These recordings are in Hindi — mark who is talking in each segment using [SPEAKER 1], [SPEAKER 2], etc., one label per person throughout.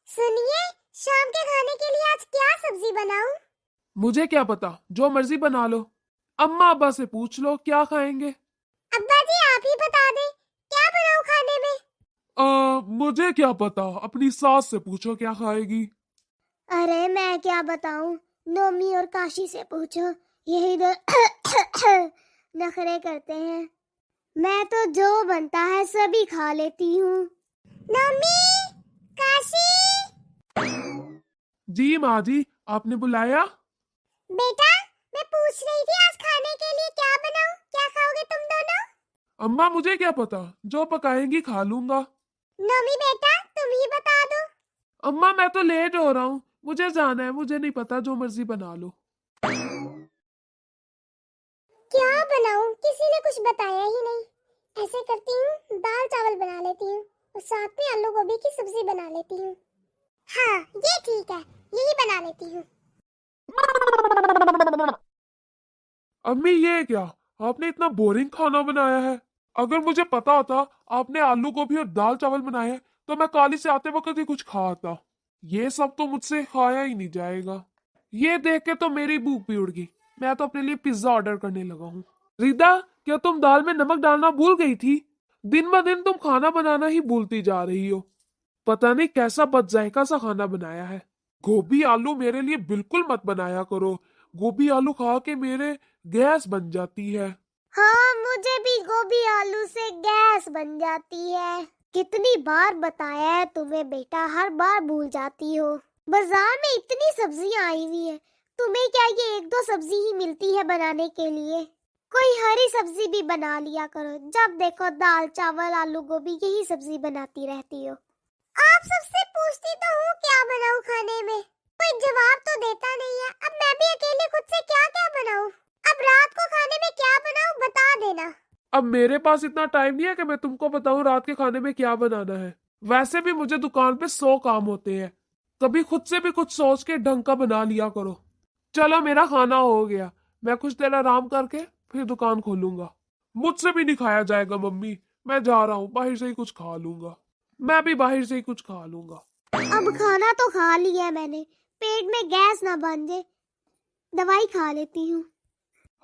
[SPEAKER 1] सुनिए, शाम के खाने के लिए आज क्या सब्जी बनाऊं?
[SPEAKER 2] मुझे क्या पता, जो मर्जी बना लो। अम्मा अब्बा से पूछ लो क्या खाएंगे।
[SPEAKER 1] अब्बा जी आप ही बता दें, क्या बनाऊं खाने में?
[SPEAKER 2] मुझे क्या पता, अपनी सास से पूछो क्या खाएगी।
[SPEAKER 1] अरे मैं क्या बताऊं, नोमी और काशी से पूछो, यही दो नखरे करते हैं। मैं तो जो बनता है सभी खा लेती हूँ। नोमी, काशी।
[SPEAKER 2] जी माँ जी, आपने बुलाया?
[SPEAKER 1] बेटा, मैं पूछ रही थी आज खाने के लिए क्या बनाऊं, क्या खाओगे तुम दोनों?
[SPEAKER 2] अम्मा मुझे क्या पता, जो पकाएंगी खा लूंगा।
[SPEAKER 1] नोमी बेटा, तुम ही बता दो।
[SPEAKER 2] अम्मा मैं तो लेट हो रहा हूँ, मुझे जाना है, मुझे नहीं पता, जो मर्जी बना लो।
[SPEAKER 1] क्या बनाऊं, किसी ने कुछ बताया ही नहीं। ऐसे करती हूँ, दाल चावल बना लेती हूँ और साथ में आलू गोभी की सब्जी बना लेती हूँ। हाँ ये ठीक है, यही बना लेती हूँ।
[SPEAKER 2] अम्मी ये क्या, आपने इतना बोरिंग खाना बनाया है। अगर मुझे पता होता आपने आलू गोभी और दाल चावल बनाए हैं तो मैं कॉलेज से आते वक्त ही कुछ खा आता। ये सब तो मुझसे खाया ही नहीं जाएगा। ये देख के तो मेरी भूख भी उड़ गई। मैं तो अपने लिए पिज्जा ऑर्डर करने लगा हूँ। रिदा, क्या तुम दाल में नमक डालना भूल गई थी? दिन ब दिन तुम खाना बनाना ही भूलती जा रही हो। पता नहीं कैसा बदजायका सा खाना बनाया है। गोभी आलू मेरे लिए बिल्कुल मत बनाया करो। गोभी आलू खा के मेरे गैस बन जाती है।
[SPEAKER 1] हाँ मुझे भी गोभी आलू से गैस बन जाती है। कितनी बार बताया है तुम्हें बेटा, हर बार भूल जाती हो। बाजार में इतनी सब्जियां आई हुई है, तुम्हें क्या ये एक दो सब्जी ही मिलती है बनाने के लिए? कोई हरी सब्जी भी बना लिया करो, जब देखो दाल चावल आलू गोभी यही सब्जी बनाती रहती हो। आप सबसे पूछती तो हूँ क्या बनाऊं खाने में, कोई जवाब तो देता नहीं है। अब मैं भी अकेले खुद से क्या क्या बनाऊं? अब रात को खाने में क्या बनाऊं बता देना।
[SPEAKER 2] अब मेरे पास इतना टाइम नहीं है कि मैं तुमको बताऊं रात के खाने में क्या बनाना है। वैसे भी मुझे दुकान पे 100 काम होते हैं। कभी खुद से भी कुछ सोच के ढंग का बना लिया करो। चलो मेरा खाना हो गया, मैं कुछ देर आराम करके फिर दुकान खोलूंगा। मुझसे भी नहीं खाया जाएगा मम्मी। मैं जा रहा हूँ, बाहर से ही कुछ खा लूंगा। मैं भी बाहर से ही कुछ खा लूंगा।
[SPEAKER 1] अब खाना तो खा लिया है मैंने, पेट में गैस ना बन जाए, दवाई खा लेती हूँ।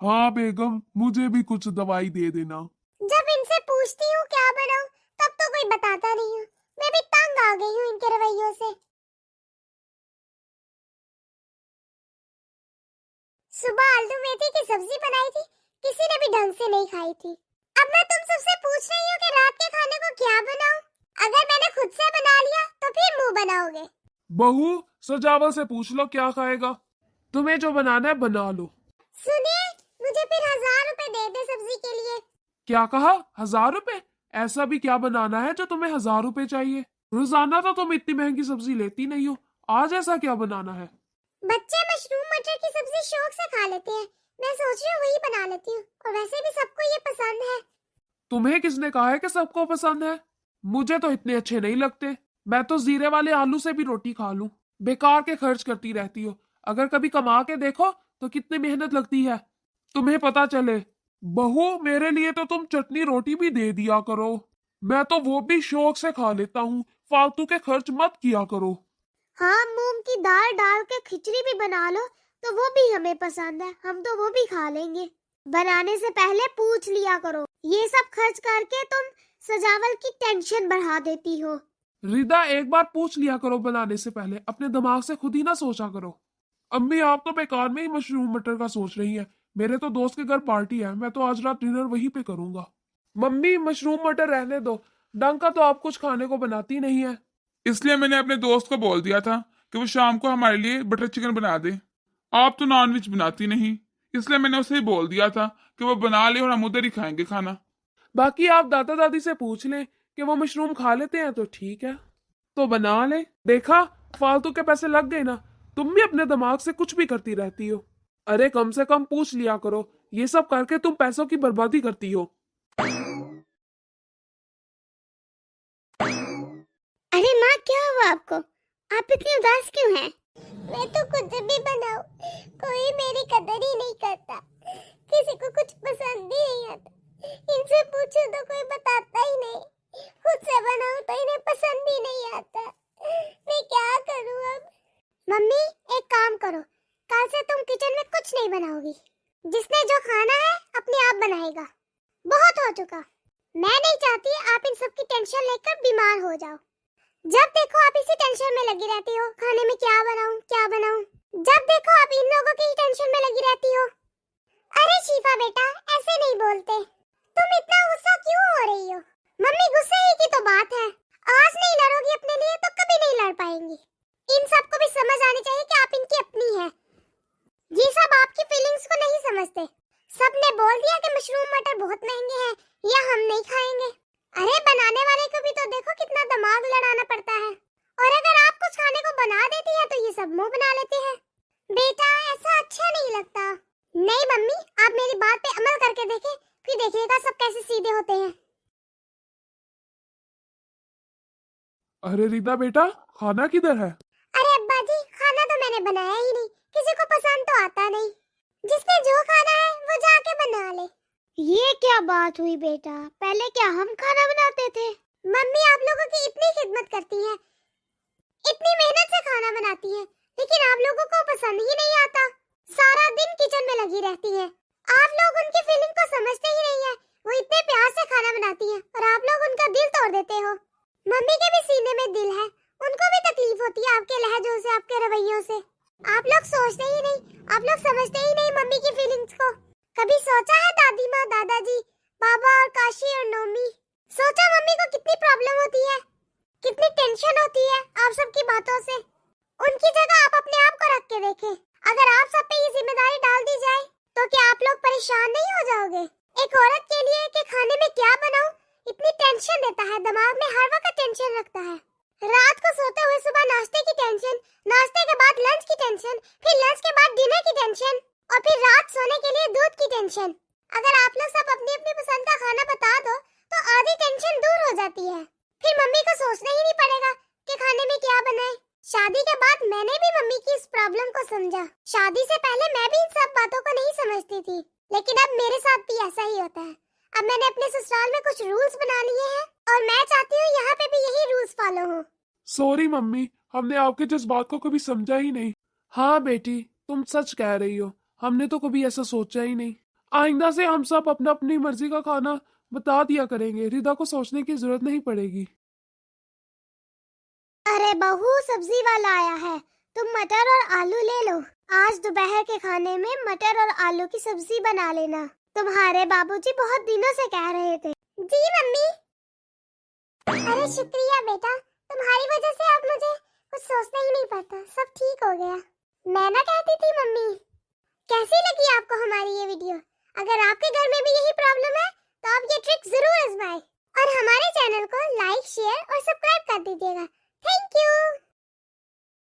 [SPEAKER 2] हाँ बेगम, मुझे भी कुछ दवाई दे देना।
[SPEAKER 1] जब इनसे पूछती हूँ क्या बनाऊं, तब तो कोई बताता नहीं हूँ। मैं भी तंग आ गई हूँ इनके रवैयों से। सुबह आलू मेथी की सब्जी बनाई थी, किसी ने भी ढंग से नहीं खाई थी। अब मैं तुम सबसे पूछ रही हूँ कि रात के खाने को क्या बनाऊं? अगर मैंने खुद से बना लिया तो फिर मुंह बनाओगे।
[SPEAKER 2] बहू, सजावल से पूछ लो क्या खाएगा। तुम्हें जो बनाना है बना लो।
[SPEAKER 1] सुनिए, मुझे फिर 1000 रुपए दे दे सब्जी के लिए।
[SPEAKER 2] क्या कहा, 1000 रुपए? ऐसा भी क्या बनाना है जो तुम्हें 1000 रुपए चाहिए? रोजाना तो तुम इतनी महंगी सब्जी लेती नहीं हो, आज ऐसा क्या बनाना है?
[SPEAKER 1] बच्चे मशरूम मटर की सब्जी शौक से खा लेते हैं, मैं सोच रही हूँ वही बना लेती हूँ। और वैसे भी सबको ये पसंद है।
[SPEAKER 2] तुम्हें किसने कहा है कि सबको पसंद है? मुझे तो इतने अच्छे नहीं लगते। मैं तो जीरे वाले आलू से भी रोटी खा लूं। बेकार के खर्च करती रहती हो। अगर कभी कमा के देखो तो कितनी मेहनत लगती है, तुम्हें पता चले। बहू, मेरे लिए तो तुम चटनी रोटी भी दे दिया करो। मैं तो वो भी शौक से खा लेता हूँ। फालतू के खर्च मत किया करो।
[SPEAKER 1] हाँ मूंग की दाल डाल के खिचड़ी भी बना लो तो वो भी हमें पसंद है, हम तो वो भी खा लेंगे। बनाने से पहले पूछ लिया करो, ये सब खर्च करके तुम सजावल की टेंशन बढ़ा देती हो।
[SPEAKER 2] रिदा, एक बार पूछ लिया करो बनाने से पहले, अपने दिमाग से खुद ही ना सोचा करो। अम्मी आप तो बेकार में ही मशरूम मटर का सोच रही हैं। मेरे तो दोस्त के घर पार्टी है, मैं तो आज रात डिनर वहीं पे करूंगा। मम्मी मशरूम मटर रहने दो, ढंग का तो आप कुछ खाने को बनाती नहीं है।
[SPEAKER 3] इसलिए मैंने अपने दोस्त को बोल दिया था कि वो शाम को हमारे लिए बटर चिकन बना दे। आप तो नॉनवेज बनाती नहीं, इसलिए मैंने उसे ही बोल दिया था कि वो बना ले और हम उधर ही खाएंगे खाना।
[SPEAKER 2] बाकी आप दादा दादी से पूछ लें कि वो मशरूम खा लेते हैं तो ठीक है, तो बना ले। देखा, फालतू के पैसे लग गए ना। तुम भी अपने दिमाग से कुछ भी करती रहती हो। अरे कम से कम पूछ लिया करो, ये सब करके तुम पैसों की बर्बादी करती हो।
[SPEAKER 1] अरे माँ क्या हुआ आपको, आप इतनी उदास क्यों हैं? मैं तो कुछ भी बनाऊं, कोई मेरी कदर ही नहीं करता, किसी को कुछ पसंद ही नहीं आता। इनसे पूछो तो कोई बताता ही नहीं, खुद से बनाऊं तो इन्हें पसंद ही नहीं आता। मैं क्या मम्मी एक काम करो, कल से तुम किचन में कुछ नहीं बनाओगी। जिसने जो खाना है अपने आप बनाएगा। बहुत हो चुका। मैं नहीं चाहती आप इन सब की टेंशन लेकर बीमार हो जाओ। जब देखो आप इसी टेंशन में लगी रहती हो, खाने में क्या बनाऊं क्या बनाऊं। जब देखो आप इन लोगों की ही टेंशन में लगी रहती हो। अरे शिफा बेटा, ऐसे नहीं बोलते। तुम इतना गुस्सा क्यों हो रही हो? मम्मी गुस्से ही की तो बात है। आज नहीं लड़ोगी अपने लिए तो कभी नहीं लड़ पाएंगी। इन सबको भी समझ आनी चाहिए कि आप इनकी अपनी है। ये सब आपकी फीलिंग्स को नहीं समझते। सबने बोल दिया कि मशरूम मटर बहुत महंगे हैं या हम नहीं खाएंगे। अरे बनाने वाले को भी तो देखो कितना दिमाग लड़ाना पड़ता है। और अगर आप कुछ खाने को बना देती है तो ये सब मुंह बना लेते हैं। बेटा ऐसा अच्छा नहीं लगता। नहीं मम्मी, आप मेरी बात पे अमल करके देखें, फिर देखिएगा सब कैसे सीधे होते हैं।
[SPEAKER 2] अरे रिदा बेटा, खाना किधर है?
[SPEAKER 1] अरे अब्बा जी, खाना तो मैंने बनाया ही नहीं। किसी को पसंद तो आता नहीं। जिसने जो खाना है वो जाके बना ले। ये क्या बात हुई बेटा? पहले क्या हम खाना बनाते थे? मम्मी आप लोगों की इतनी खिदमत करती है, इतनी मेहनत से खाना बनाती है, लेकिन आप लोगों को पसंद ही नहीं आता। सारा दिन किचन में लगी रहती है। आप लोग उनकी फीलिंग को समझते ही नहीं है। वो इतने प्यार से खाना बनाती है और आप लोग उनका दिल तोड़ देते हो। मम्मी के भी सीने में दिल है, उनको भी तकलीफ होती है आपके लहजों से, आपके रवैयों से। आप लोग सोचते ही नहीं, आप लोग समझते ही नहीं मम्मी की फीलिंग्स को। कभी सोचा है दादी माँ, दादाजी, बाबा और काशी और नोमी? सोचा मम्मी को कितनी प्रॉब्लम होती है, कितनी टेंशन होती है आप सबकी बातों से। उनकी जगह आप अपने आप को रख के देखें। अगर आप सब पे ये जिम्मेदारी डाल दी जाए तो क्या आप लोग परेशान नहीं हो जाओगे? एक औरत के लिए कि खाने में क्या बनाऊं इतनी टेंशन देता है, दिमाग में हर वक्त टेंशन रखता है। रात को सोते हुए सुबह नाश्ते की टेंशन, नाश्ते के बाद लंच की टेंशन, फिर लंच के बाद डिनर की टेंशन और फिर रात सोने के लिए दूध की टेंशन। अगर आप लोग सब अपनी अपनी पसंद का खाना बता दो तो आधी टेंशन दूर हो जाती है। फिर मम्मी को सोचना ही नहीं पड़ेगा कि खाने में क्या बनाए। शादी के बाद मैंने भी मम्मी की इस प्रॉब्लम को समझा। शादी से पहले मैं भी इन सब बातों को नहीं समझती थी, लेकिन अब मेरे साथ भी ऐसा ही होता है। अब मैंने अपने ससुराल में कुछ रूल्स बना लिए हैं और मैं चाहती हूँ यहाँ पे भी यही रूल्स फॉलो हो।
[SPEAKER 2] सॉरी मम्मी, हमने आपके जज्बात को कभी समझा ही नहीं। हाँ बेटी, तुम सच कह रही हो, हमने तो कभी ऐसा सोचा ही नहीं। आइंदा से हम सब अपना अपनी मर्जी का खाना बता दिया करेंगे, रिदा को सोचने की जरूरत नहीं पड़ेगी।
[SPEAKER 1] अरे बहू, सब्जी वाला आया है, तुम मटर और आलू ले लो। आज दोपहर के खाने में मटर और आलू की सब्जी बना लेना। तुम्हारे बाबूजी बहुत दिनों से कह रहे थे। जी मम्मी। अरे शुक्रिया बेटा, तुम्हारी वजह से अब मुझे कुछ सोचना ही नहीं पड़ता, सब ठीक हो गया। मैं ना कहती थी मम्मी। कैसी लगी आपको हमारी ये वीडियो? अगर आपके घर में भी यही प्रॉब्लम है तो आप ये ट्रिक जरूर आजमाएं और हमारे चैनल को लाइक, शेयर और सब्सक्राइब कर दीजिएगा। Thank you.